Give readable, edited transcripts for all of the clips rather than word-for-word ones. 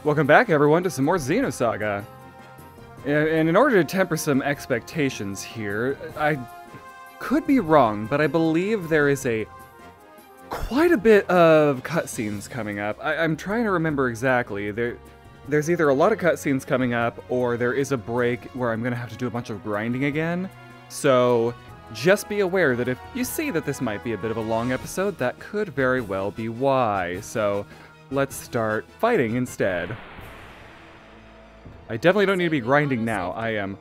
Welcome back, everyone, to some more Xenosaga. And in order to temper some expectations here, I could be wrong, but I believe there is quite a bit of cutscenes coming up. I'm trying to remember exactly. There's either a lot of cutscenes coming up, or there is a break where I'm going to have to do a bunch of grinding again. So just be aware that if you see that this might be a bit of a long episode, that could very well be why. So let's start fighting instead. I definitely don't need to be grinding now. I am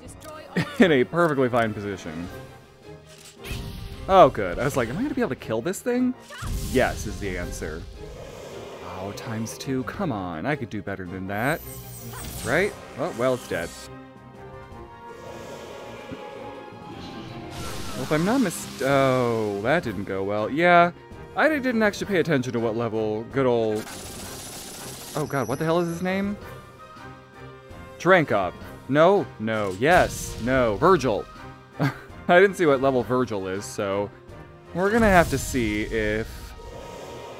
in a perfectly fine position. Oh, good. I was like, am I going to be able to kill this thing? Yes, is the answer. Oh, ×2. Come on. I could do better than that. Right? Oh, well, it's dead. Well, if I'm not oh, that didn't go well. Yeah, I didn't actually pay attention to what level good old... Oh, God, what the hell is his name? Trankov. No, no, yes, no. Virgil. I didn't see what level Virgil is, so we're gonna have to see if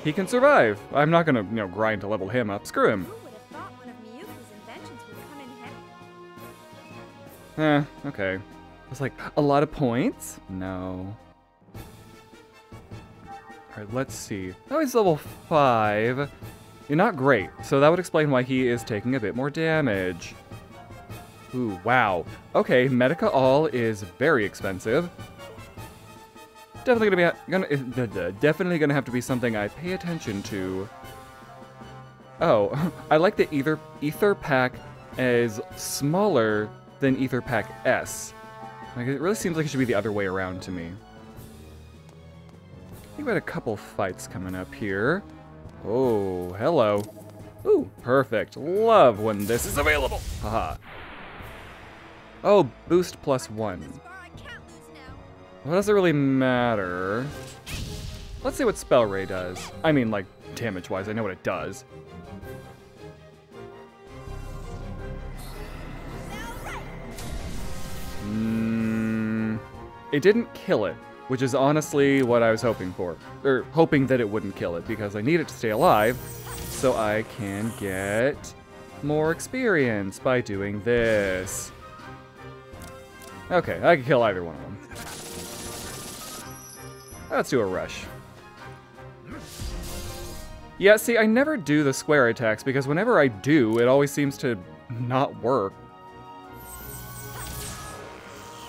he can survive. I'm not gonna, grind to level him up. Screw him. Who would have thought one of Miyuki's inventions would come in handy? Okay. I was like, a lot of points? No. Alright, let's see. Oh, he's level 5. You're not great, so that would explain why he is taking a bit more damage. Ooh, wow. Okay, Medica All is very expensive. Definitely gonna have to be something I pay attention to. Oh, I like that Ether Pack is smaller than Ether Pack S. Like, it really seems like it should be the other way around to me. I think we had a couple fights coming up here. Oh, hello. Ooh, perfect. Love when this is available. Haha. Oh, boost +1. Well, does it really matter? Let's see what Spell Ray does. I mean, like, damage-wise, I know what it does. It didn't kill it, which is honestly what I was hoping for. Or hoping that it wouldn't kill it, because I need it to stay alive, so I can get more experience by doing this. Okay, I can kill either one of them. Let's do a rush. Yeah, see, I never do the square attacks, because whenever I do, it always seems to not work.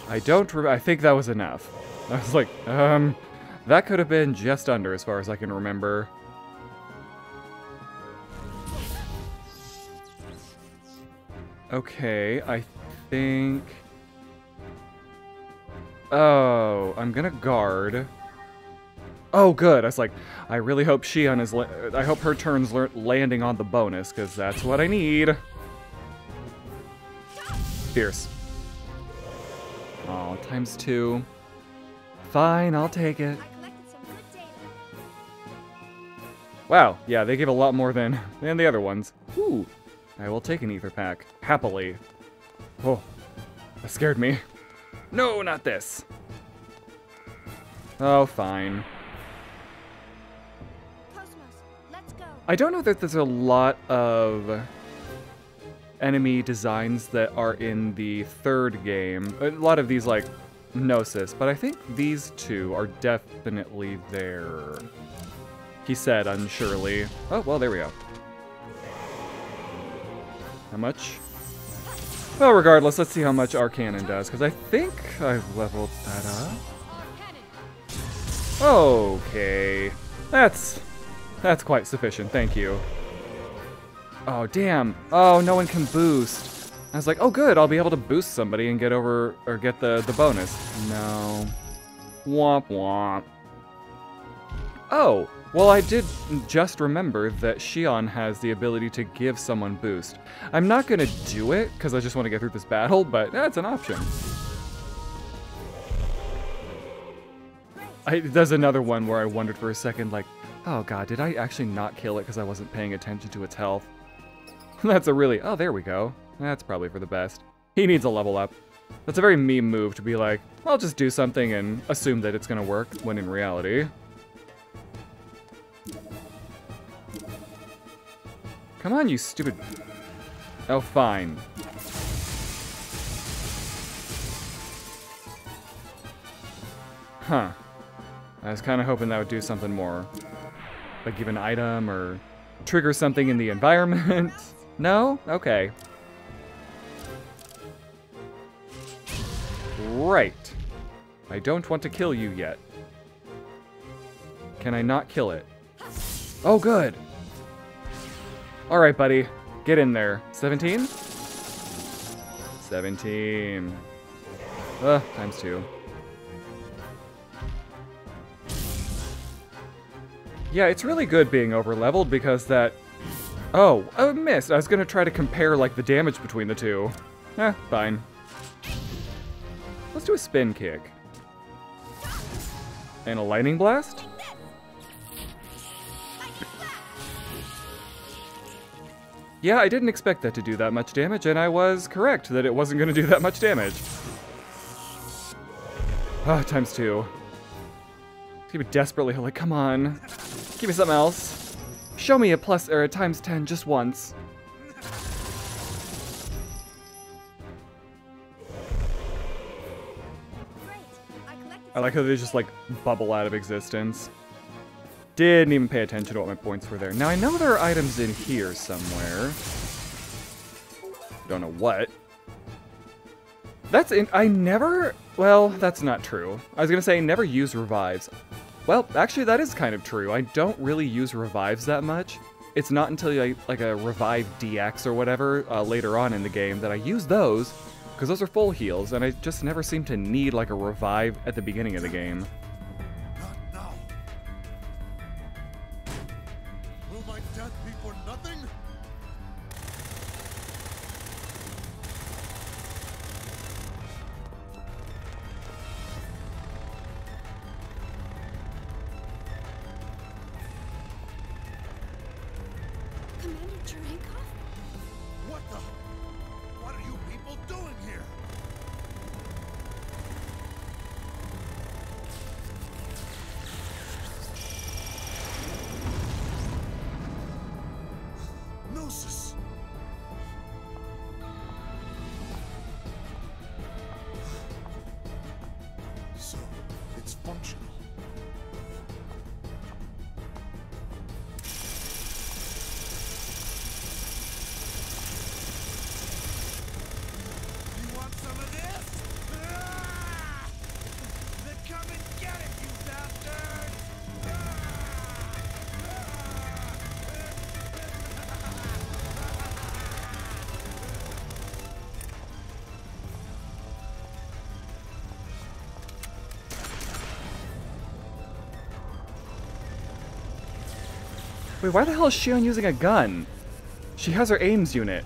I think that was enough. I was like, that could have been just under as far as I can remember. Okay, I think... Oh, I'm gonna guard. Oh, good. I was like, I really hope Shion is... I hope her turn's landing on the bonus, because that's what I need. Fierce. Oh, ×2. Fine, I'll take it. Wow, yeah, they give a lot more than the other ones. Ooh, I will take an Ether Pack. Happily. Oh, that scared me. No, not this. Oh, fine. Kos-mos, let's go. I don't know that there's a lot of enemy designs that are in the third game. A lot of these, like, Gnosis, but I think these two are definitely there. He said unsurely. Oh, well, there we go. How much? Well, regardless, let's see how much Arcannon does, because I think I've leveled that up. Okay. That's quite sufficient, thank you. Oh, damn. Oh, no one can boost. I was like, oh, good, I'll be able to boost somebody and get the bonus. No. Womp womp. Oh, well, I did just remember that Shion has the ability to give someone boost. I'm not gonna do it, because I just want to get through this battle, but that's an option. There's another one where I wondered for a second, like, oh god, did I actually not kill it because I wasn't paying attention to its health? That's a really... Oh, there we go. That's probably for the best. He needs a level up. That's a very meme move to be like, I'll just do something and assume that it's gonna work, when in reality... Come on, you stupid Oh, fine. Huh. I was kind of hoping that would do something more. Like give an item or trigger something in the environment. No? Okay. Right. I don't want to kill you yet. Can I not kill it? Oh, good. All right, buddy. Get in there. 17? 17. Times 2. Yeah, it's really good being over-leveled because that... Oh, I missed. I was going to try to compare, like, the damage between the two. Fine. Let's do a spin kick. And a lightning blast? Yeah, I didn't expect that to do that much damage, and I was correct that it wasn't going to do that much damage. Times 2. Keep it desperately like, come on. Give me something else. Show me a plus or a times 10 just once. I like how they just like bubble out of existence. Didn't even pay attention to what my points were there. Now I know there are items in here somewhere. Don't know what. That's in. I never. Well, that's not true. I was gonna say I never use revives. Well, actually, that is kind of true. I don't really use revives that much. It's not until I, like a revive DX or whatever later on in the game that I use those, because those are full heals, and I just never seem to need like a revive at the beginning of the game. Not now. Will my death be for nothing? Commander Cherenkov? What the? What are you people doing here? Gnosis. So, it's functional. You want some of this? Ah! Then come and get it, you bastards! Wait, why the hell is Shion using a gun? She has her aims unit.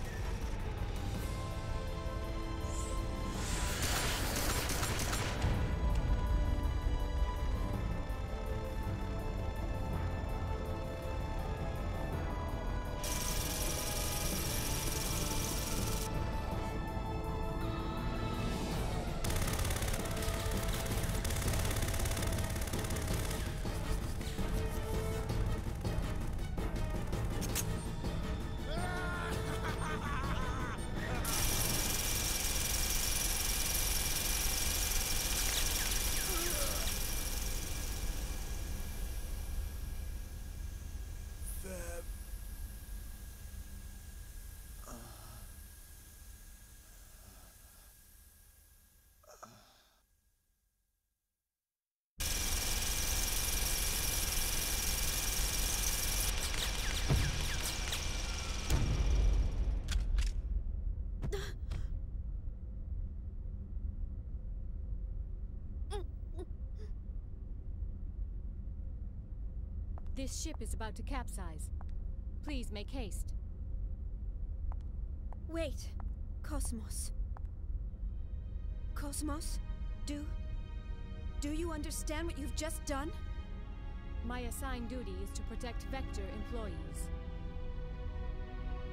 This ship is about to capsize. Please make haste. Wait. Kos-mos. Kos-mos? Do you understand what you've just done? My assigned duty is to protect Vector employees.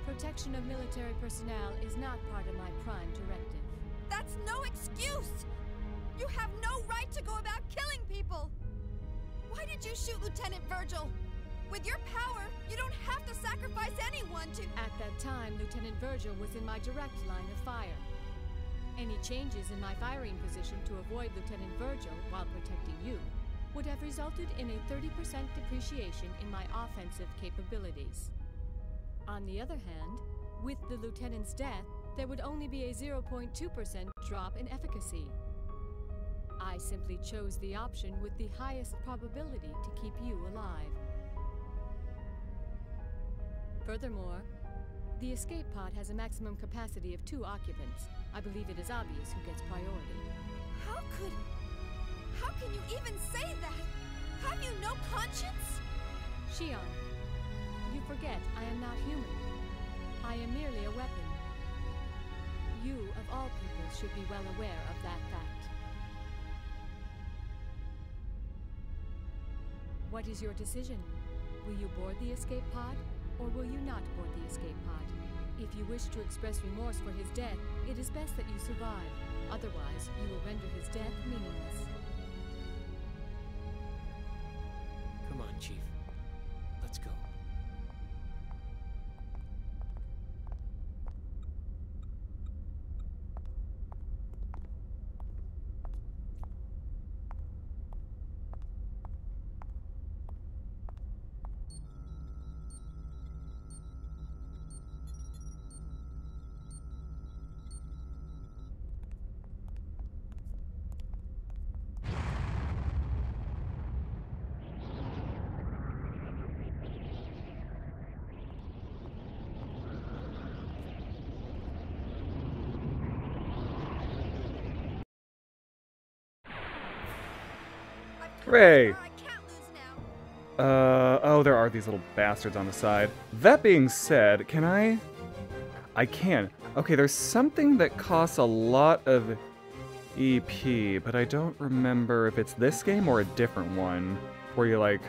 Protection of military personnel is not part of my prime directive. That's no excuse! You have no right to go about killing people! Why did you shoot Lieutenant Virgil? With your power, you don't have to sacrifice anyone to... At that time, Lieutenant Virgil was in my direct line of fire. Any changes in my firing position to avoid Lieutenant Virgil while protecting you would have resulted in a 30% depreciation in my offensive capabilities. On the other hand, with the Lieutenant's death, there would only be a 0.2% drop in efficacy. I simply chose the option with the highest probability to keep you alive. Furthermore, the escape pod has a maximum capacity of 2 occupants. I believe it is obvious who gets priority. How can you even say that? Have you no conscience? Shion, you forget I am not human. I am merely a weapon. You, of all people, should be well aware of that fact. What is your decision? Will you board the escape pod, or will you not board the escape pod? If you wish to express remorse for his death, it is best that you survive. Otherwise, you will render his death meaningless. Come on, Chief. Let's go. Hooray! I can't lose now. Oh, there are these little bastards on the side. That being said, can I? I can. Okay, there's something that costs a lot of EP, but I don't remember if it's this game or a different one, where you're like,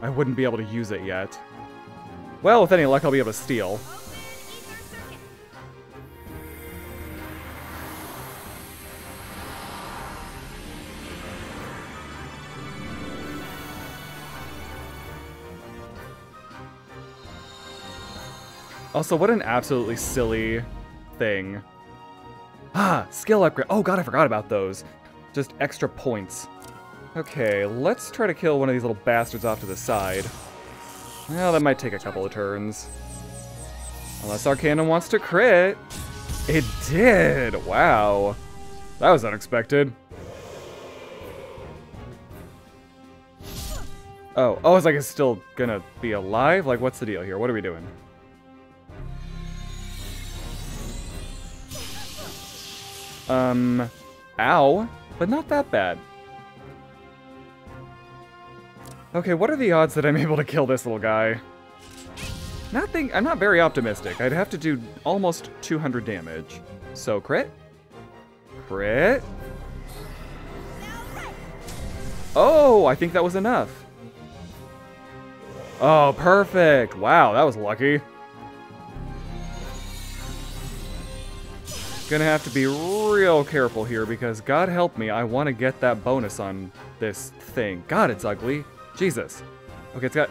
I wouldn't be able to use it yet. Well, with any luck, I'll be able to steal. Also, what an absolutely silly thing. Ah, skill upgrade. Oh god, I forgot about those. Just extra points. Okay, let's try to kill one of these little bastards off to the side. Well, that might take a couple of turns. Unless our cannon wants to crit. It did! Wow. That was unexpected. Oh, it's like it's still gonna be alive? Like, what's the deal here? What are we doing? Ow, but not that bad. Okay, what are the odds that I'm able to kill this little guy? I'm not very optimistic. I'd have to do almost 200 damage. So, crit? Crit? Oh, I think that was enough. Oh, perfect. Wow, that was lucky. Gonna have to be real careful here because God help me, I want to get that bonus on this thing. God, it's ugly. Jesus. Okay, it's got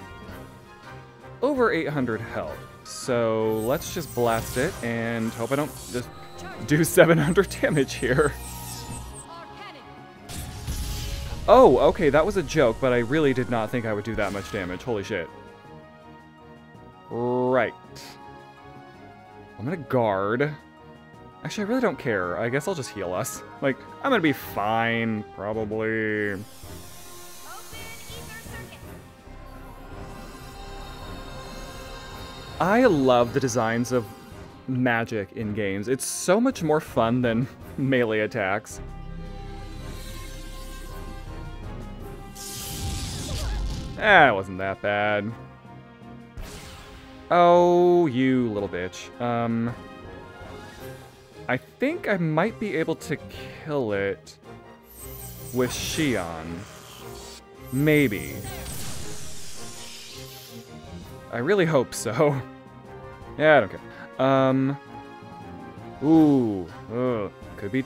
over 800 health. So let's just blast it and hope I don't just do 700 damage here. Oh, okay, that was a joke, but I really did not think I would do that much damage. Holy shit. Right. I'm gonna guard. Actually, I really don't care. I guess I'll just heal us. Like, I'm gonna be fine, probably. I love the designs of magic in games. It's so much more fun than melee attacks. It wasn't that bad. Oh, you little bitch. I think I might be able to kill it with Shion. Maybe. I really hope so. Yeah, I don't care. Ooh, could be.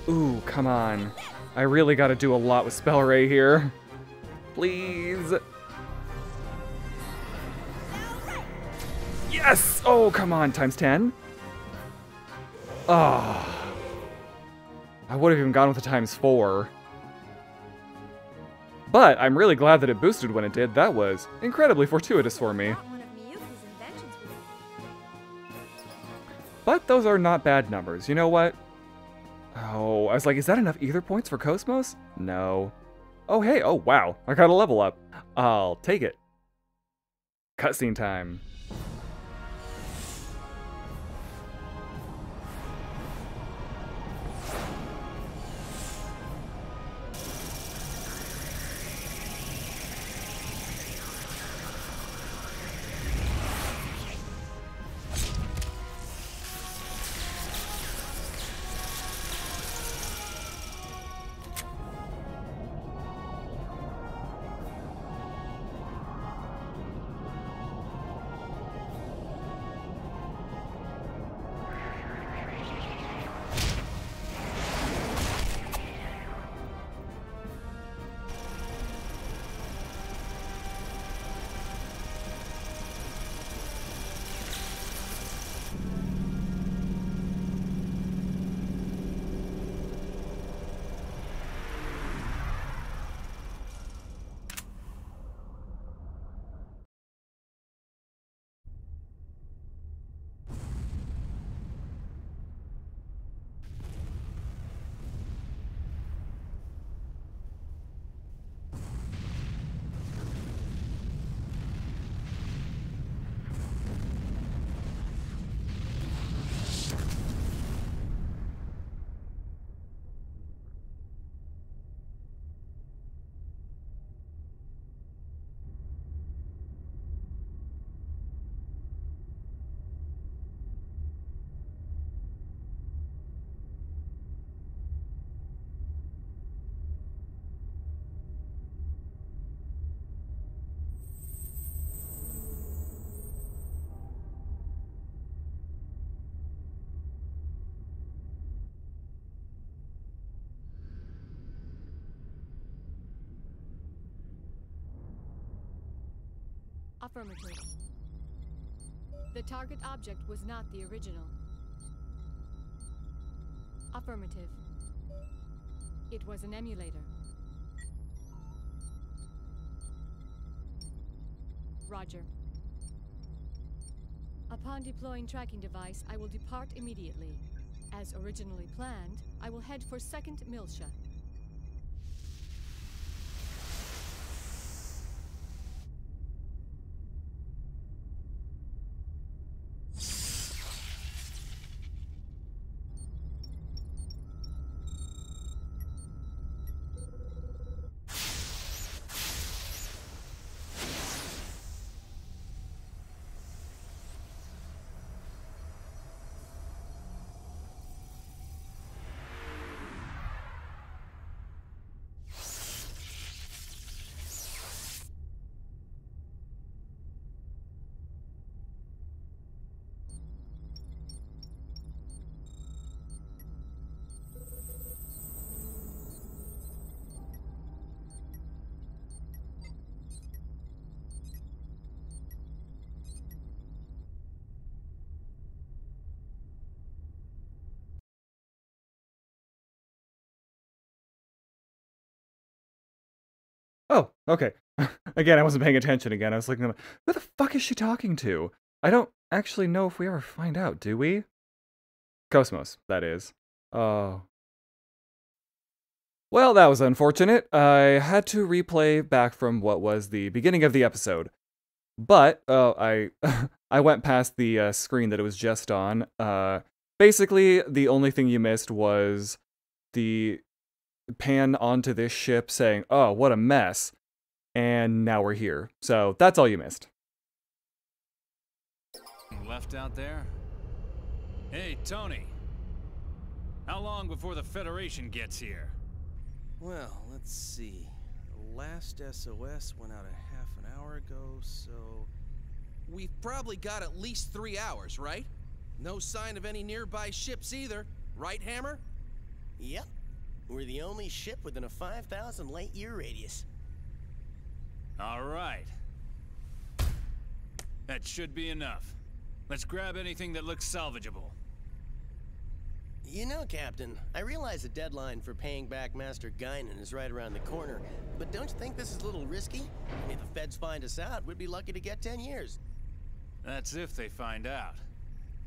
Ooh, come on. I really gotta do a lot with Spell Ray here. Please. Yes! Oh, come on, times 10. Ah. I would have even gone with the times 4. But I'm really glad that it boosted when it did. That was incredibly fortuitous for me. Not one of Miyuki's inventions was. But those are not bad numbers. You know what? Oh, I was like, is that enough ether points for Kos-mos? No. Oh, hey. Oh, wow. I got a level up. I'll take it. Cutscene time. Affirmative. The target object was not the original. Affirmative. It was an emulator. Roger. Upon deploying tracking device, I will depart immediately. As originally planned, I will head for 2nd Miltia. Oh, okay. Again, I wasn't paying attention again. I was like, who the fuck is she talking to? I don't actually know if we ever find out, do we? Kos-mos, that is. Oh. Well, that was unfortunate. I had to replay back from what was the beginning of the episode. But, I went past the screen that it was just on. Basically, the only thing you missed was the pan onto this ship saying, oh, what a mess. And now we're here. So that's all you missed. Left out there? Hey, Tony. How long before the Federation gets here? Well, let's see. The last SOS went out a half an hour ago, so... We've probably got at least 3 hours, right? No sign of any nearby ships either, right, Hammer? Yep. We're the only ship within a 5,000 light-year radius. All right. That should be enough. Let's grab anything that looks salvageable. You know, Captain, I realize the deadline for paying back Master Guinan is right around the corner, but don't you think this is a little risky? If the feds find us out, we'd be lucky to get 10 years. That's if they find out.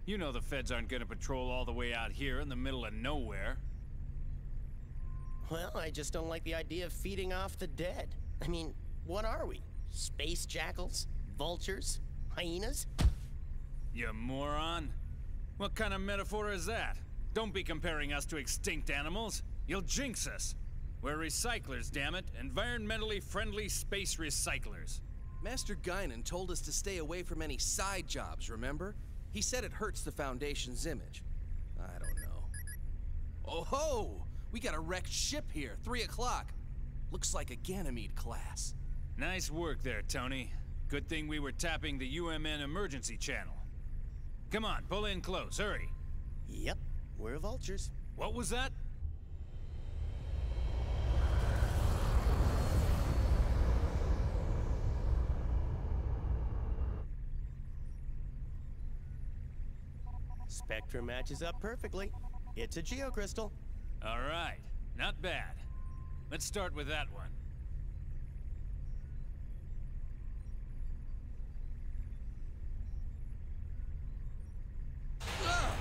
You know the feds aren't gonna patrol all the way out here in the middle of nowhere. Well, I just don't like the idea of feeding off the dead. I mean, what are we? Space jackals? Vultures? Hyenas? You moron. What kind of metaphor is that? Don't be comparing us to extinct animals. You'll jinx us. We're recyclers, damn it. Environmentally friendly space recyclers. Master Guinan told us to stay away from any side jobs, remember? He said it hurts the Foundation's image. I don't know. Oh ho! We got a wrecked ship here, 3 o'clock. Looks like a Ganymede class. Nice work there, Tony. Good thing we were tapping the UMN emergency channel. Come on, pull in close, hurry. Yep, we're vultures. What was that? Spectrum matches up perfectly. It's a geocrystal. All right, not bad. Let's start with that one. Ugh!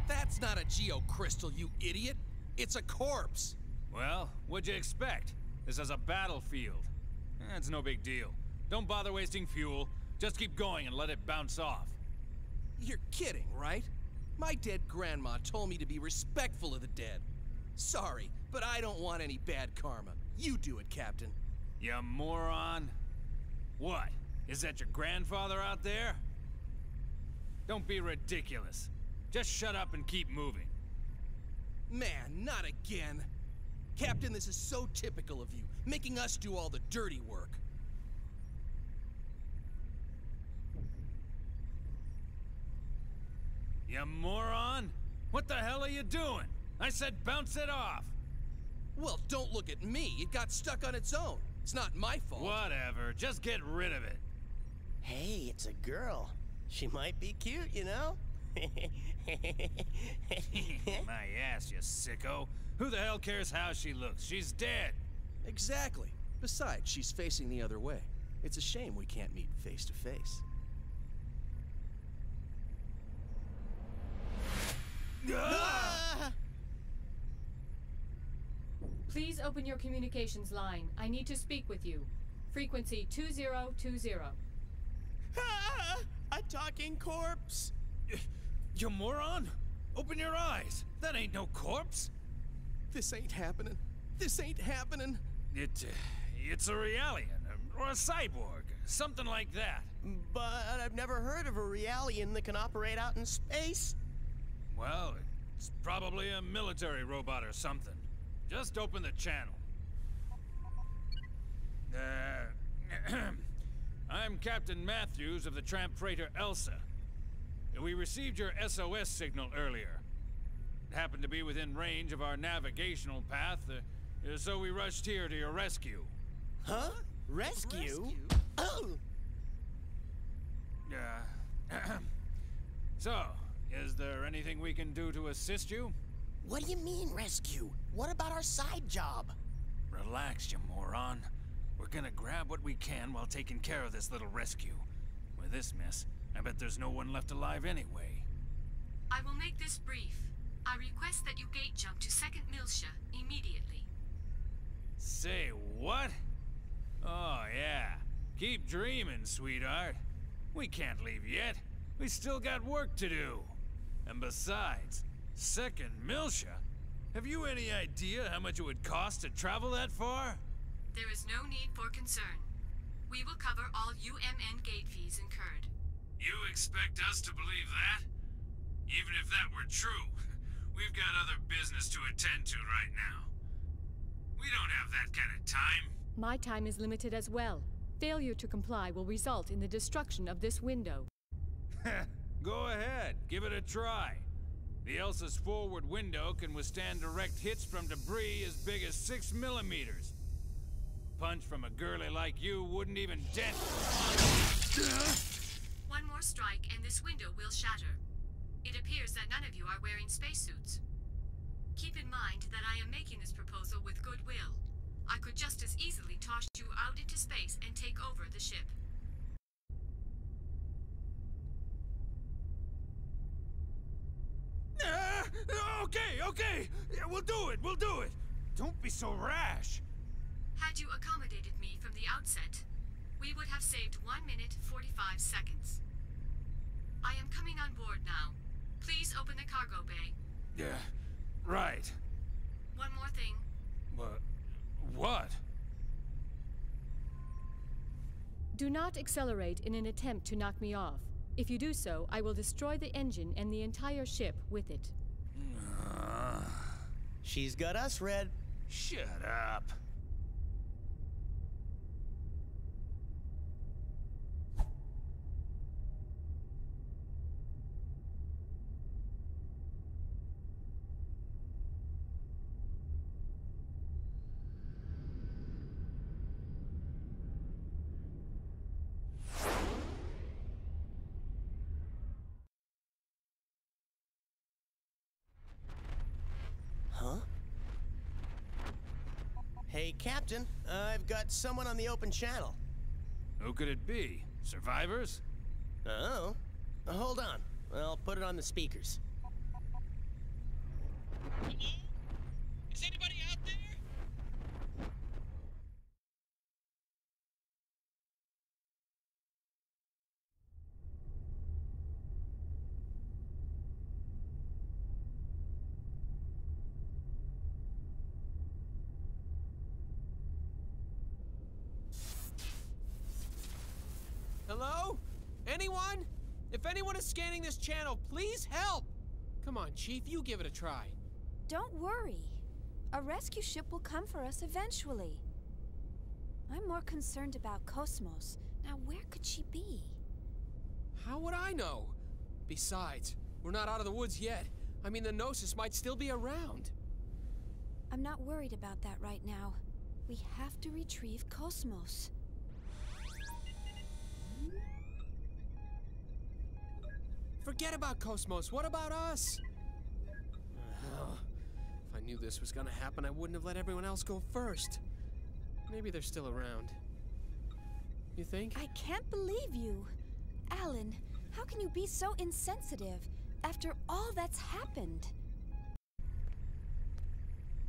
That's not a geocrystal, you idiot! It's a corpse! Well, what'd you expect? This is a battlefield. It's no big deal. Don't bother wasting fuel. Just keep going and let it bounce off. You're kidding, right? My dead grandma told me to be respectful of the dead. Sorry, but I don't want any bad karma. You do it, Captain. You moron. What? Is that your grandfather out there? Don't be ridiculous. Just shut up and keep moving. Man, not again. Captain, this is so typical of you, making us do all the dirty work. You moron! What the hell are you doing? I said bounce it off! Well, don't look at me. It got stuck on its own. It's not my fault. Whatever, just get rid of it. Hey, it's a girl. She might be cute, you know? My ass, you sicko. Who the hell cares how she looks? She's dead. Exactly. Besides, she's facing the other way. It's a shame we can't meet face to face. Ah! Please open your communications line. I need to speak with you. Frequency 2020. Ah! A talking corpse! You moron! Open your eyes! That ain't no corpse! This ain't happening. This ain't happening. It's a Realian, or a cyborg, something like that. But I've never heard of a Realian that can operate out in space. Well, it's probably a military robot or something. Just open the channel. I'm Captain Matthews of the tramp freighter Elsa. We received your SOS signal earlier. It happened to be within range of our navigational path, so we rushed here to your rescue. Huh? Rescue? Oh! So, is there anything we can do to assist you? What do you mean, rescue? What about our side job? Relax, you moron. We're gonna grab what we can while taking care of this little rescue. With this mess, I bet there's no one left alive anyway. I will make this brief. I request that you gate jump to 2nd Miltia immediately. Say what? Oh, yeah. Keep dreaming, sweetheart. We can't leave yet. We still got work to do. And besides, 2nd Miltia? Have you any idea how much it would cost to travel that far? There is no need for concern. We will cover all UMN gate fees incurred. You expect us to believe that? Even if that were true, we've got other business to attend to right now. We don't have that kind of time. My time is limited as well. Failure to comply will result in the destruction of this window. Go ahead, give it a try. The Elsa's forward window can withstand direct hits from debris as big as 6 millimeters. A punch from a girlie like you wouldn't even dent. One more strike and this window will shatter. It appears that none of you are wearing spacesuits. Keep in mind that I am making this proposal with goodwill. I could just as easily toss you out into space and take over the ship. Okay. Yeah, we'll do it. Don't be so rash. Had you accommodated me from the outset, we would have saved 1 minute 45 seconds. I am coming on board now. Please open the cargo bay. Yeah, right. One more thing. What? Do not accelerate in an attempt to knock me off. If you do so, I will destroy the engine and the entire ship with it. She's got us, Red. Shut up. Huh? Hey, Captain. I've got someone on the open channel. Who could it be? Survivors? Oh. Hold on. I'll put it on the speakers. Hello? Is anybody out there? Hello? Anyone? If anyone is scanning this channel, please help! Come on, Chief, you give it a try. Don't worry. A rescue ship will come for us eventually. I'm more concerned about Kos-mos. Now, where could she be? How would I know? Besides, we're not out of the woods yet. I mean, the Gnosis might still be around. I'm not worried about that right now. We have to retrieve Kos-mos. Forget about Kos-mos. What about us? If I knew this was gonna happen, I wouldn't have let everyone else go first. Maybe they're still around. You think? I can't believe you. Alan, how can you be so insensitive after all that's happened?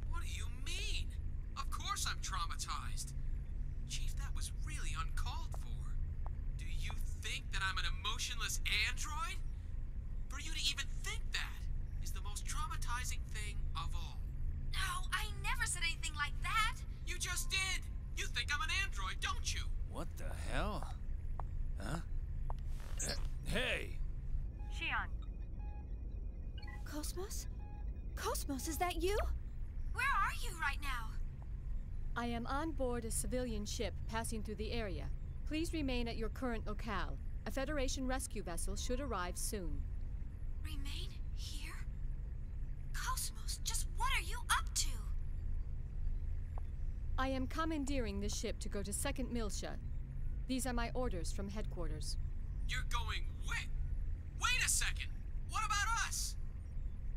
What do you mean? Of course I'm traumatized. Chief, that was really uncalled for. Do you think that I'm an emotionless android? For you to even think that is the most traumatizing thing of all. No, I never said anything like that. You just did! You think I'm an android, don't you? What the hell? Huh? Hey! Xian, Kos-mos? Kos-mos, is that you? Where are you right now? I am on board a civilian ship passing through the area. Please remain at your current locale. A Federation rescue vessel should arrive soon. Remain here? Kos-mos, just what are you up to? I am commandeering this ship to go to 2nd Miltia. These are my orders from headquarters. You're going wait! Wait a second! What about us?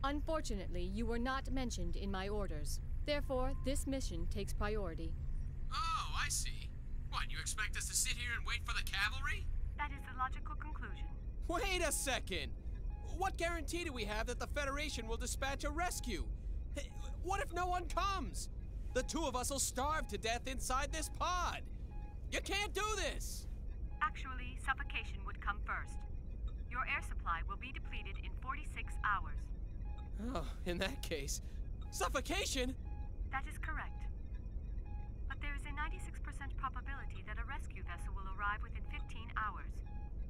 Unfortunately, you were not mentioned in my orders. Therefore, this mission takes priority. Oh, I see. What, you expect us to sit here and wait for the cavalry? That is the logical conclusion. Wait a second! What guarantee do we have that the Federation will dispatch a rescue? What if no one comes? The two of us will starve to death inside this pod. You can't do this! Actually, suffocation would come first. Your air supply will be depleted in 46 hours. Oh, in that case, suffocation? That is correct. But there is a 96% probability that a rescue vessel will arrive within 15 hours.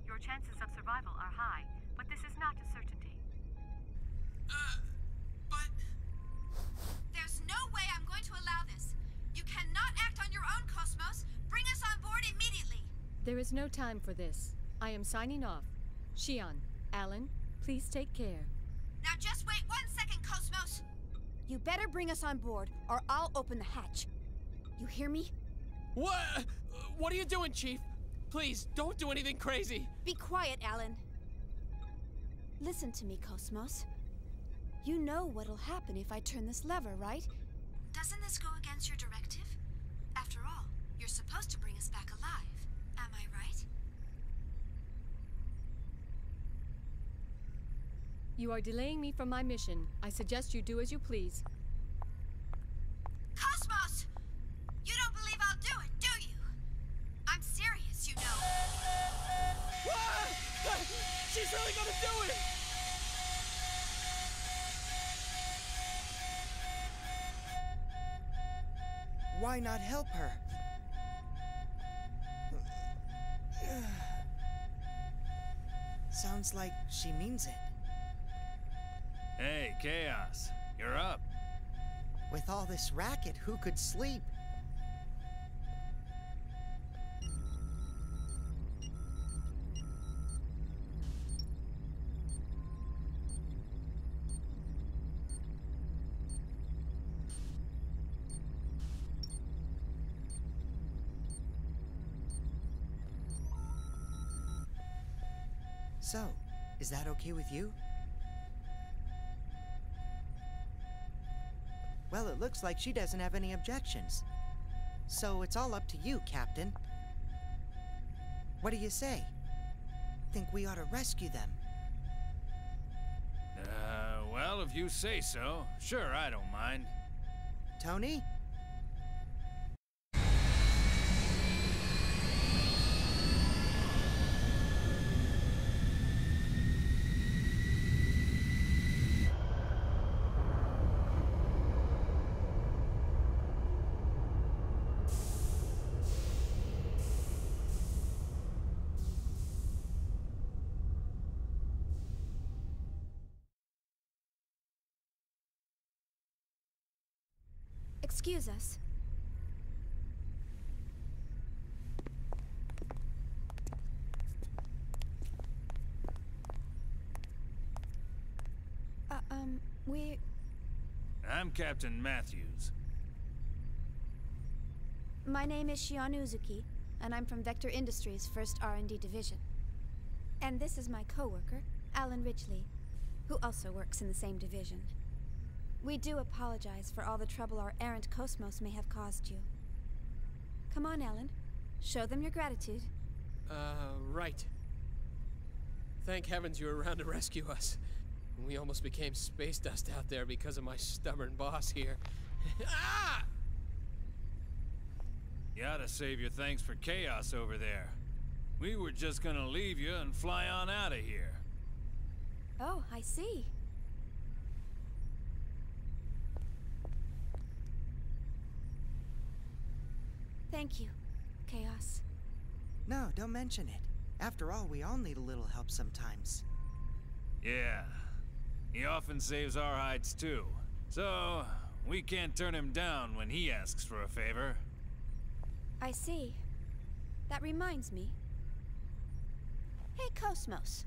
Your chances of survival are high, but this is not a certainty. But... There's no way I'm going to allow this. You cannot act on your own, Kos-mos. Bring us on board immediately. There is no time for this. I am signing off. Xian, Alan, please take care. Now just wait 1 second, Kos-mos. You better bring us on board, or I'll open the hatch. You hear me? What are you doing, Chief? Please, don't do anything crazy! Be quiet, Alan. Listen to me, Kos-mos. You know what'll happen if I turn this lever, right? Doesn't this go against your directive? After all, you're supposed to bring us back alive. Am I right? You are delaying me from my mission. I suggest you do as you please. Kos-mos! You don't believe I'll do it, do you? I'm serious, you know. Ah! She's really gonna do it! Why not help her? Sounds like she means it. Hey, Chaos, you're up. With all this racket, who could sleep? So, is that okay with you? Well, it looks like she doesn't have any objections. So it's all up to you, Captain. What do you say? Think we ought to rescue them? Well, if you say so, sure, I don't mind. Tony? Excuse us. I'm Captain Matthews. My name is Shion Uzuki, and I'm from Vector Industries' 1st R&D Division. And this is my coworker, Alan Ridgely, who also works in the same division. We do apologize for all the trouble our errant kos-mos may have caused you. Come on, Alan. Show them your gratitude. Right. Thank heavens you were around to rescue us. We almost became space dust out there because of my stubborn boss here. Ah! You ought to save your thanks for Chaos over there. We were just gonna leave you and fly on out of here. Oh, I see. Thank you, Chaos. No, don't mention it. After all, we all need a little help sometimes. Yeah. He often saves our hides too. So, we can't turn him down when he asks for a favor. I see. That reminds me. Hey, Kos-mos.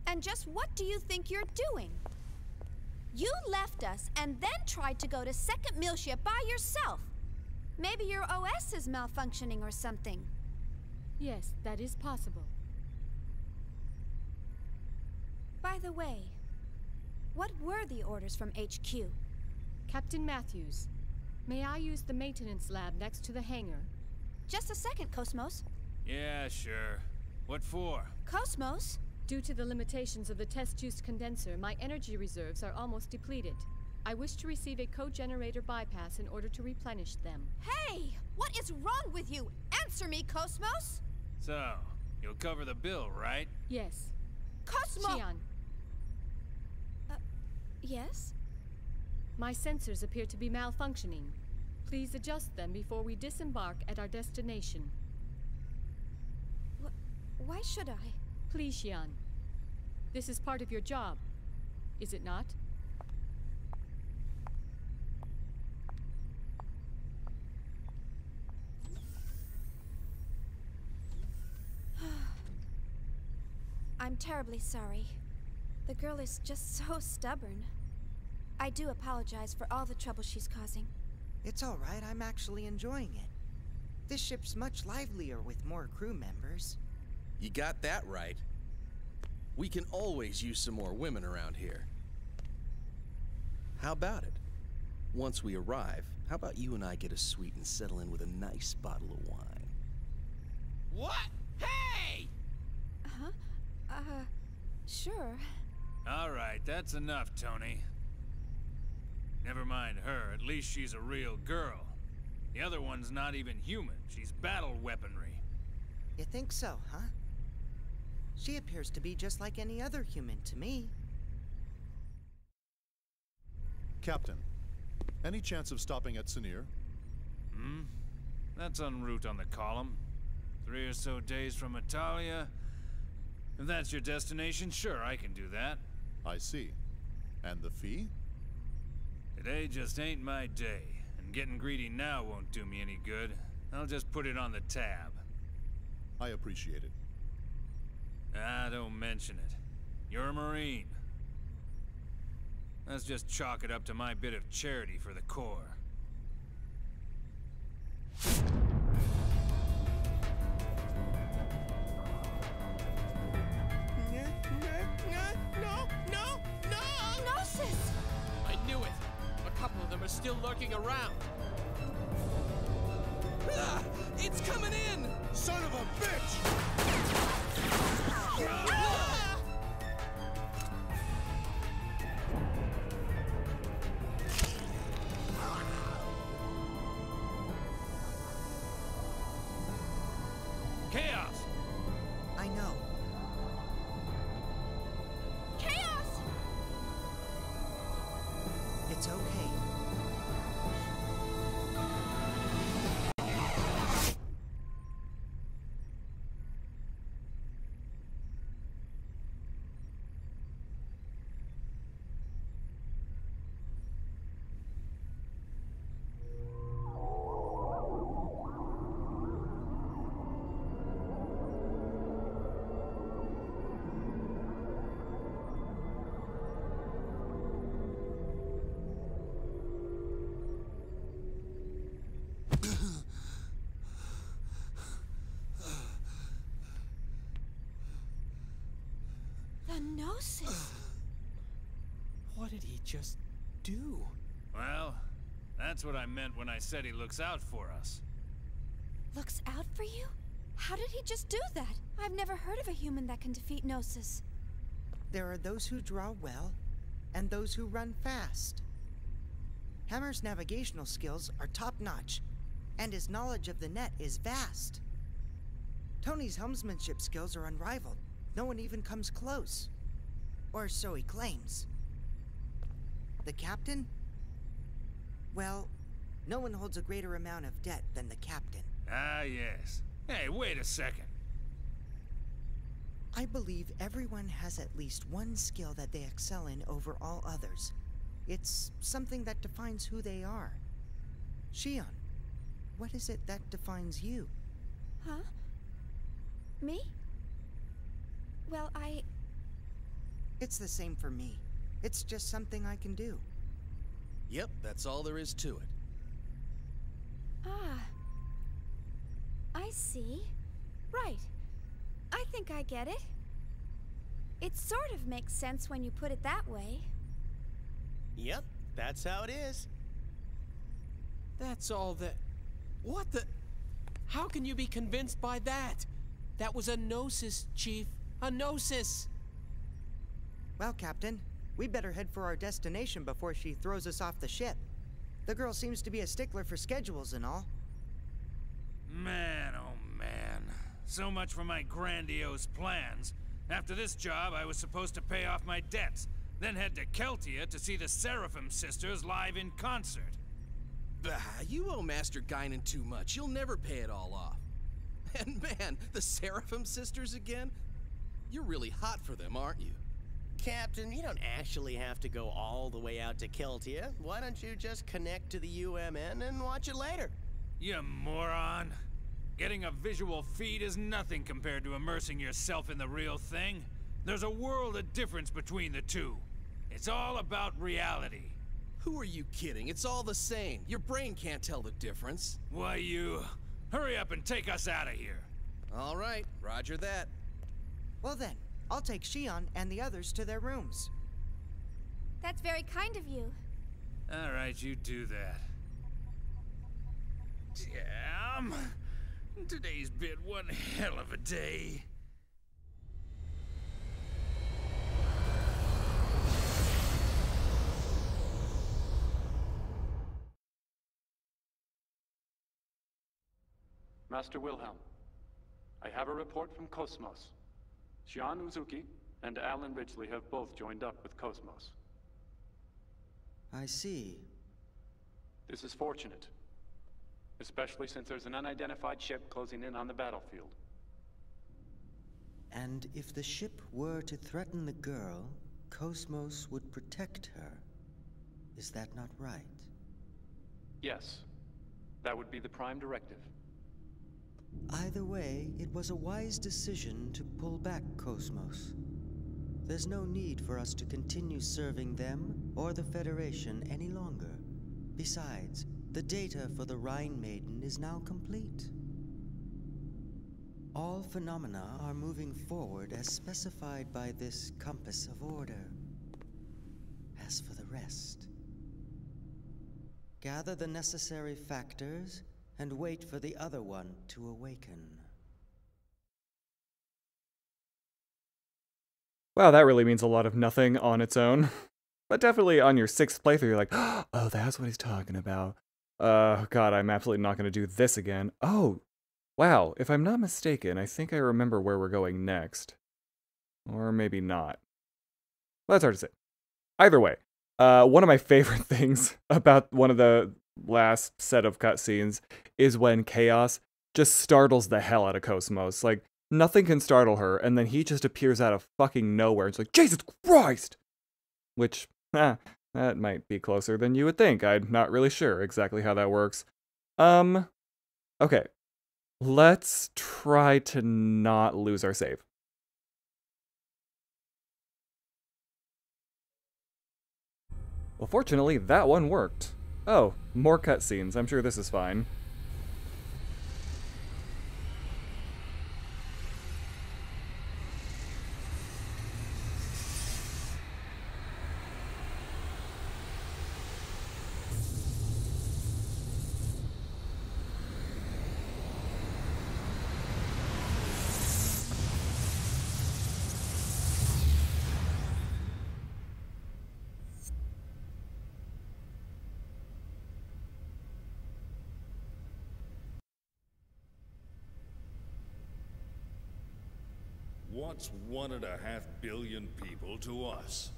And just what do you think you're doing? You left us and then tried to go to second meal ship by yourself. Maybe your OS is malfunctioning or something. Yes, that is possible. By the way, what were the orders from HQ? Captain Matthews, may I use the maintenance lab next to the hangar? Just a second, Kos-mos. Yeah, sure. What for? Kos-mos? Due to the limitations of the test-juice condenser, my energy reserves are almost depleted. I wish to receive a co-generator bypass in order to replenish them. Hey! What is wrong with you? Answer me, Kos-mos! So, you'll cover the bill, right? Yes. Kos-mos! Shion, Yes? my sensors appear to be malfunctioning. Please adjust them before we disembark at our destination. Why should I? Please, Shion. This is part of your job, is it not? I'm terribly sorry. The girl is just so stubborn. I do apologize for all the trouble she's causing. It's all right, I'm actually enjoying it. This ship's much livelier with more crew members. You got that right. We can always use some more women around here. How about it? Once we arrive, how about you and I get a suite and settle in with a nice bottle of wine? What? Hey! Sure. All right, that's enough, Tony. Never mind her, at least she's a real girl. The other one's not even human, she's battle weaponry. You think so, huh? She appears to be just like any other human to me. Captain, any chance of stopping at Sinir? That's en route on the column. 3 or so days from Italia. If that's your destination, sure, I can do that. I see. And the fee? Today just ain't my day, and getting greedy now won't do me any good. I'll just put it on the tab. I appreciate it. Ah, don't mention it. You're a Marine. Let's just chalk it up to my bit of charity for the Corps. No! Gnosis! I knew it! A couple of them are still lurking around. Ah! It's coming in! Son of a bitch! Chaos! I know. Chaos! It's okay. The Gnosis! What did he just do? Well, that's what I meant when I said he looks out for us. Looks out for you? How did he just do that? I've never heard of a human that can defeat Gnosis. There are those who draw well, and those who run fast. Hammer's navigational skills are top-notch, and his knowledge of the net is vast. Tony's helmsmanship skills are unrivaled. No one even comes close. Or so he claims. The captain? Well, no one holds a greater amount of debt than the captain. Ah, yes. Hey, wait a second. I believe everyone has at least one skill that they excel in over all others. It's something that defines who they are. Shion, what is it that defines you? Huh? Me? Well, It's the same for me. It's just something I can do. Yep, that's all there is to it. Ah. I see. Right. I think I get it. It sort of makes sense when you put it that way. Yep, that's how it is. That's all that... What the... How can you be convinced by that? That was a Gnosis, Chief. A Gnosis! Well, Captain, we better head for our destination before she throws us off the ship. The girl seems to be a stickler for schedules and all. Man, oh man. So much for my grandiose plans. After this job, I was supposed to pay off my debts, then head to Keltia to see the Seraphim sisters live in concert. Bah, you owe Master Guinan too much. You'll never pay it all off. And man, the Seraphim sisters again? You're really hot for them, aren't you? Captain, you don't actually have to go all the way out to Keltia. Why don't you just connect to the UMN and watch it later? You moron. Getting a visual feed is nothing compared to immersing yourself in the real thing. There's a world of difference between the two. It's all about reality. Who are you kidding? It's all the same. Your brain can't tell the difference. Why, you... Hurry up and take us out of here. All right, roger that. Well then, I'll take Shion and the others to their rooms. That's very kind of you. All right, you do that. Damn. Today's been one hell of a day. Master Wilhelm, I have a report from kos-mos. Shion Uzuki and Alan Ridgely have both joined up with kos-mos. I see. This is fortunate, especially since there's an unidentified ship closing in on the battlefield. And if the ship were to threaten the girl, kos-mos would protect her. Is that not right? Yes, that would be the prime directive. Either way, it was a wise decision to pull back kos-mos. There's no need for us to continue serving them or the Federation any longer. Besides, the data for the Rhine Maiden is now complete. All phenomena are moving forward as specified by this compass of order. As for the rest, gather the necessary factors and wait for the other one to awaken. Wow, that really means a lot of nothing on its own. But definitely on your 6th playthrough, you're like, oh, that's what he's talking about. God, I'm absolutely not going to do this again. Oh, wow, if I'm not mistaken, I think I remember where we're going next. Or maybe not. Well, that's hard to say. Either way, one of my favorite things about one of the last set of cutscenes is when Chaos just startles the hell out of kos-mos. Like, nothing can startle her, and then he just appears out of fucking nowhere. It's like, Jesus Christ! Which, that might be closer than you would think. I'm not really sure exactly how that works. Okay. Let's try to not lose our save. Well, fortunately, that one worked. Oh, more cutscenes. I'm sure this is fine. What's 1.5 billion people to us?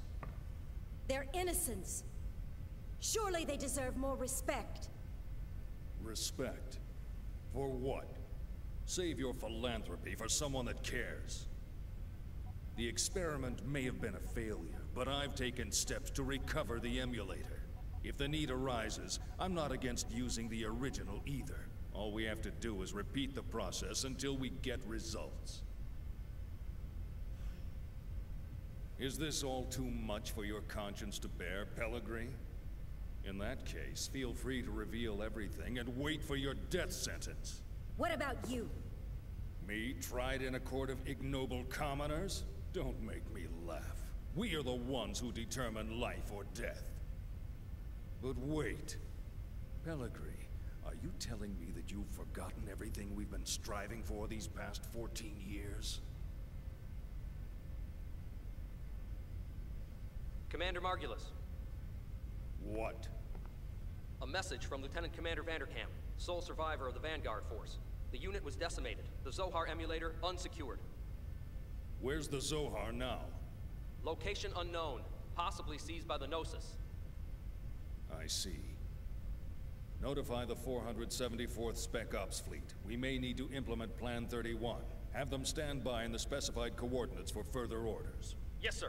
They're innocents. Surely they deserve more respect. Respect? For what? Save your philanthropy for someone that cares. The experiment may have been a failure, but I've taken steps to recover the emulator. If the need arises, I'm not against using the original either. All we have to do is repeat the process until we get results. Is this all too much for your conscience to bear, Pellegrini? In that case, feel free to reveal everything and wait for your death sentence. What about you? Me, tried in a court of ignoble commoners? Don't make me laugh. We are the ones who determine life or death. But wait. Pellegrini, are you telling me that you've forgotten everything we've been striving for these past 14 years? Commander Margulis. What? A message from Lieutenant Commander Vanderkamp, sole survivor of the Vanguard Force. The unit was decimated. The Zohar emulator unsecured. Where's the Zohar now? Location unknown, possibly seized by the Gnosis. I see. Notify the 474th Spec Ops Fleet. We may need to implement Plan 31. Have them stand by in the specified coordinates for further orders. Yes, sir.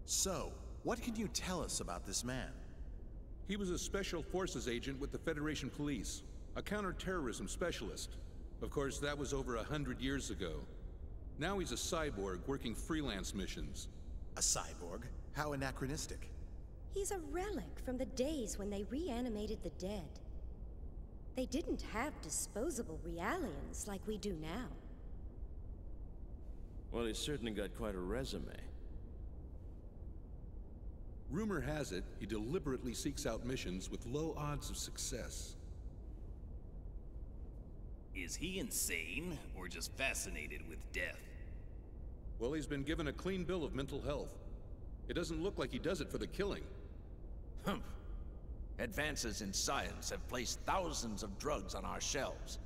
So, what can you tell us about this man? He was a Special Forces agent with the Federation Police. a counterterrorism specialist. Of course, that was over 100 years ago. Now he's a cyborg working freelance missions. A cyborg? How anachronistic. He's a relic from the days when they reanimated the dead. They didn't have disposable realians like we do now. Well, he's certainly got quite a resume. Rumor has it, he deliberately seeks out missions with low odds of success. Is he insane, or just fascinated with death? Well, he's been given a clean bill of mental health. It doesn't look like he does it for the killing. Humph. Advances in science have placed thousands of drugs on our shelves.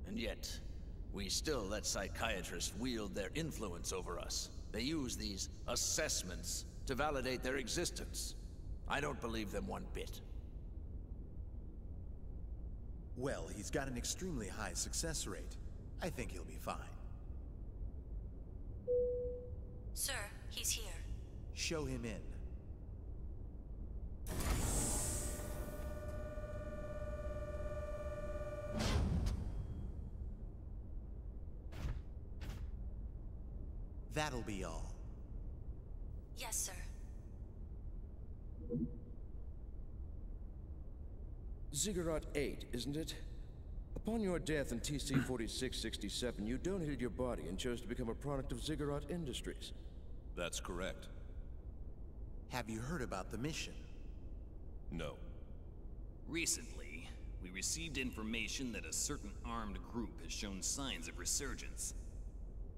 And yet, we still let psychiatrists wield their influence over us. They use these assessments to validate their existence. I don't believe them one bit. Well, he's got an extremely high success rate. I think he'll be fine. Sir, he's here. Show him in. That'll be all. Yes, sir. Ziggurat 8, isn't it? Upon your death in TC-4667, you donated your body and chose to become a product of Ziggurat Industries. That's correct. Have you heard about the mission? No. Recently, we received information that a certain armed group has shown signs of resurgence.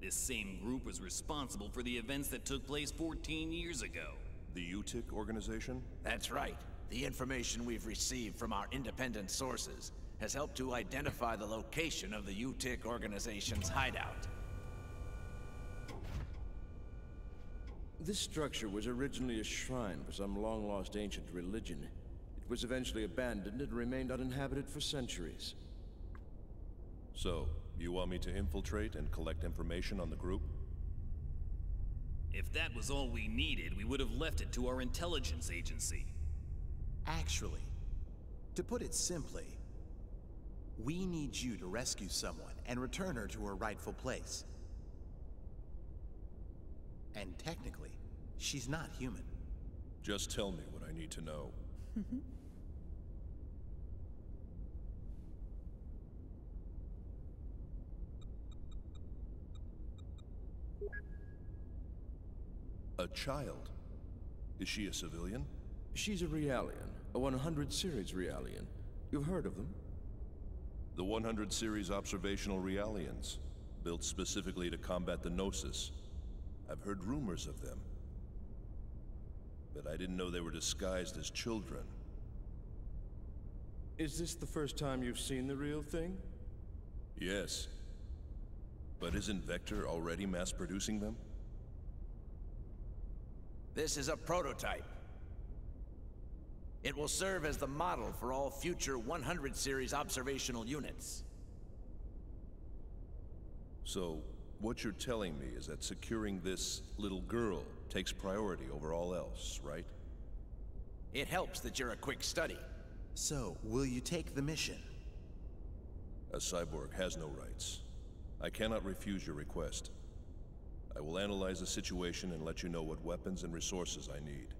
This same group was responsible for the events that took place 14 years ago. The UTIC organization? That's right. The information we've received from our independent sources has helped to identify the location of the UTIC organization's hideout. This structure was originally a shrine for some long-lost ancient religion. It was eventually abandoned and remained uninhabited for centuries. So, you want me to infiltrate and collect information on the group? If that was all we needed, we would have left it to our intelligence agency. Actually, to put it simply, we need you to rescue someone and return her to her rightful place. And technically, she's not human. Just tell me what I need to know. A child? Is she a civilian? She's a Realian, a 100 series Realian. You've heard of them? The 100 series observational Realians, built specifically to combat the Gnosis. I've heard rumors of them. But I didn't know they were disguised as children. Is this the first time you've seen the real thing? Yes. But isn't Vector already mass-producing them? This is a prototype. It will serve as the model for all future 100 series observational units. So, what you're telling me is that securing this little girl takes priority over all else, right? It helps that you're a quick study. So, will you take the mission? A cyborg has no rights. I cannot refuse your request. I will analyze the situation and let you know what weapons and resources I need.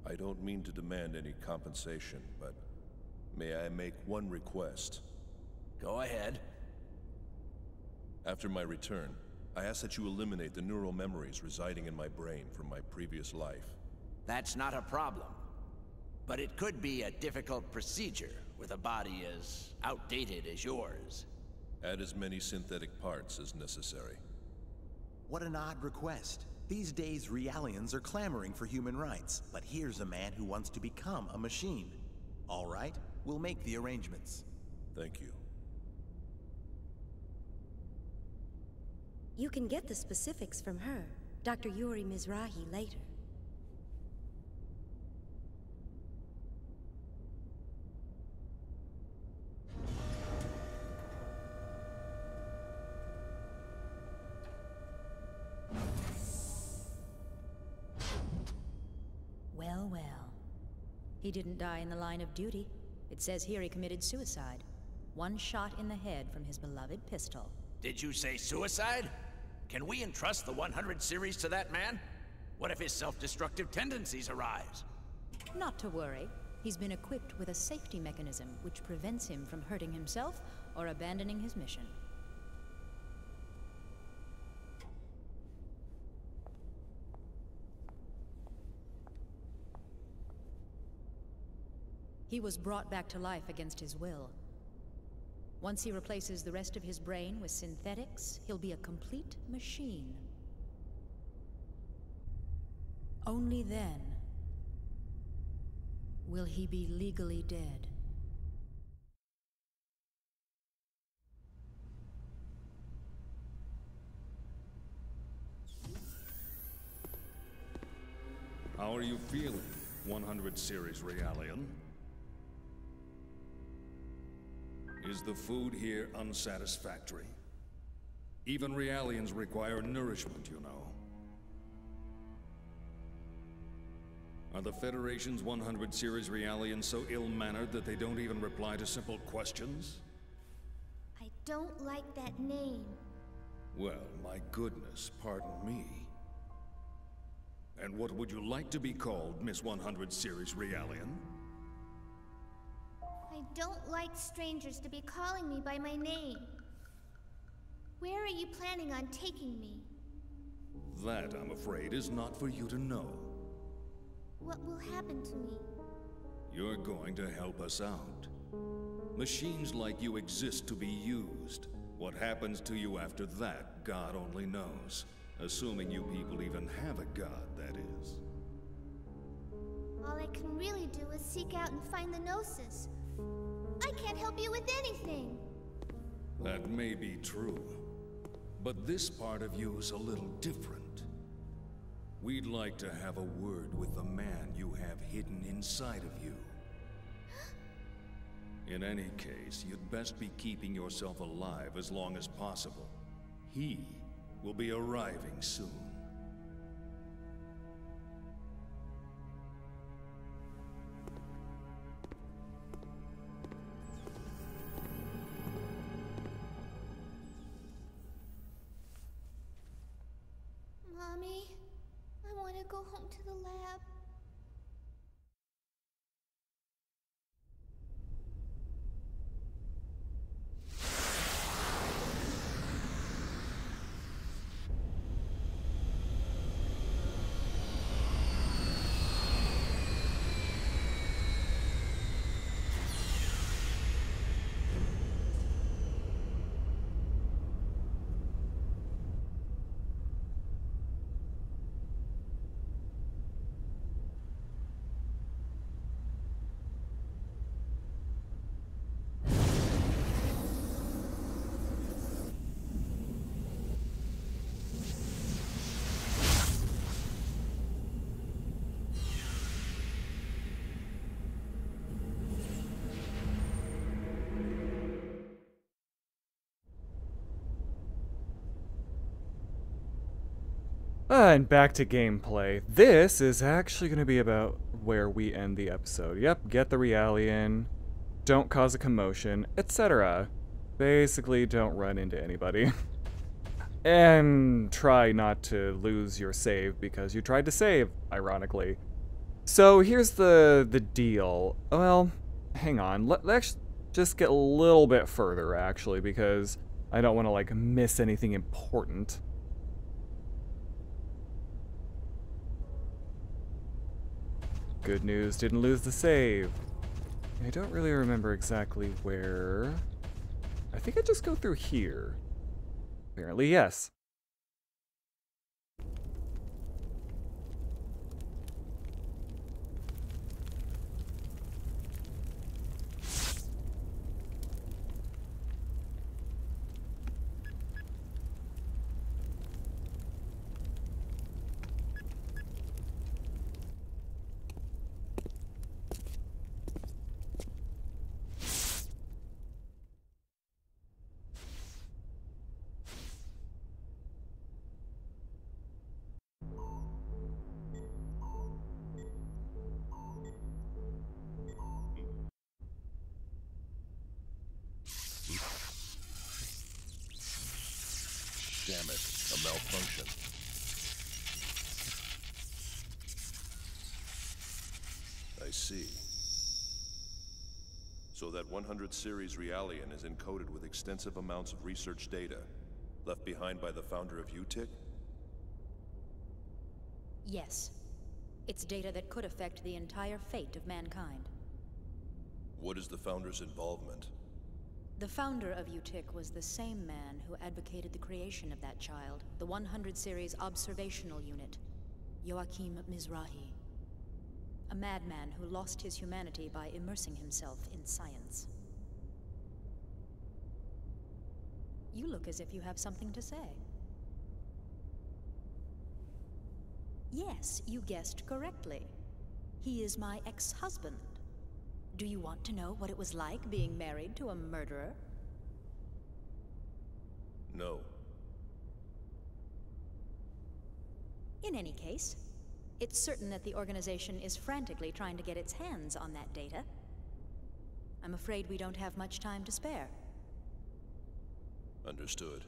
I don't mean to demand any compensation, but may I make one request? Go ahead. After my return, I ask that you eliminate the neural memories residing in my brain from my previous life. That's not a problem. But it could be a difficult procedure with a body as outdated as yours. Add as many synthetic parts as necessary. What an odd request. These days, Realians are clamoring for human rights, but here's a man who wants to become a machine. All right, we'll make the arrangements. Thank you. You can get the specifics from her, Dr. Yuri Mizrahi, later. He didn't die in the line of duty. It says here he committed suicide. One shot in the head from his beloved pistol. Did you say suicide? Can we entrust the 100 series to that man? What if his self-destructive tendencies arise? Not to worry. He's been equipped with a safety mechanism which prevents him from hurting himself or abandoning his mission. He was brought back to life against his will. Once he replaces the rest of his brain with synthetics, he'll be a complete machine. Only then will he be legally dead. How are you feeling, 100 series Realian? Is the food here unsatisfactory? Even Realians require nourishment, you know. Are the Federation's 100 series Realians so ill-mannered that they don't even reply to simple questions? I don't like that name. Well, my goodness, pardon me. And what would you like to be called, Miss 100 series Realian? I don't like strangers to be calling me by my name. Where are you planning on taking me? That, I'm afraid, is not for you to know. What will happen to me? You're going to help us out. Machines like you exist to be used. What happens to you after that, God only knows. Assuming you people even have a god, that is. All I can really do is seek out and find the Gnosis. I can't help you with anything. That may be true. But this part of you is a little different. We'd like to have a word with the man you have hidden inside of you. In any case, you'd best be keeping yourself alive as long as possible. He will be arriving soon. Mommy, I want to go home to the lab. And back to gameplay. This is actually going to be about where we end the episode. Yep, get the Realian, don't cause a commotion, etc. Basically, don't run into anybody. And try not to lose your save because you tried to save, ironically. So here's the deal. Well, hang on. Let's just get a little bit further, actually, because I don't want to, like, miss anything important. Good news, didn't lose the save. I don't really remember exactly where. I think I just go through here. Apparently, yes. Damn it, a malfunction. I see. So that 100 series Realian is encoded with extensive amounts of research data, left behind by the founder of UTIC? Yes. It's data that could affect the entire fate of mankind. What is the founder's involvement? The founder of UTIC was the same man who advocated the creation of that child, the 100 series observational unit, Joachim Mizrahi. A madman who lost his humanity by immersing himself in science. You look as if you have something to say. Yes, you guessed correctly. He is my ex-husband. Do you want to know what it was like being married to a murderer? No. In any case, it's certain that the organization is frantically trying to get its hands on that data. I'm afraid we don't have much time to spare. Understood.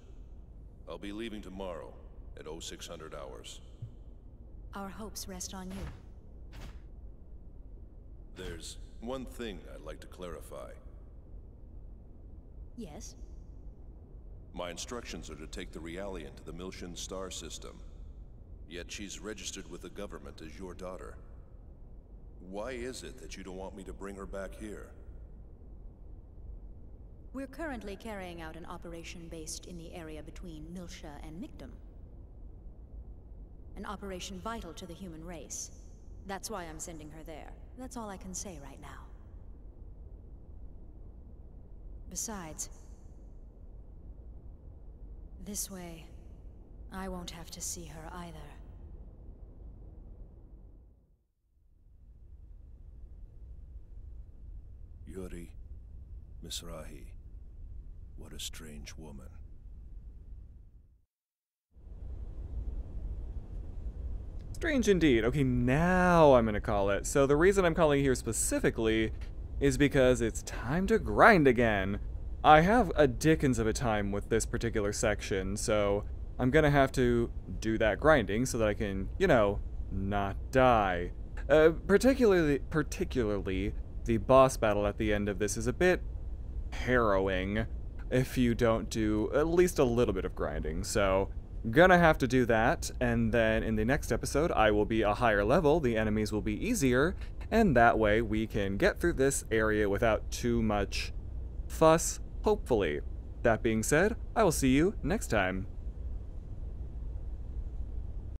I'll be leaving tomorrow at 0600 hours. Our hopes rest on you. There's one thing I'd like to clarify. Yes? My instructions are to take the Realian to the Miltian star system. Yet she's registered with the government as your daughter. Why is it that you don't want me to bring her back here? We're currently carrying out an operation based in the area between Miltia and Mictum. An operation vital to the human race. That's why I'm sending her there. That's all I can say right now. Besides, this way, I won't have to see her either. Yuri Mizrahi. What a strange woman. Strange indeed. Okay, now I'm gonna call it. So the reason I'm calling here specifically is because it's time to grind again. I have a dickens of a time with this particular section, so I'm gonna have to do that grinding so that I can, you know, not die. Particularly the boss battle at the end of this is a bit harrowing if you don't do at least a little bit of grinding, so gonna have to do that, and then in the next episode I will be a higher level, the enemies will be easier, and that way we can get through this area without too much fuss, hopefully. That being said, I will see you next time.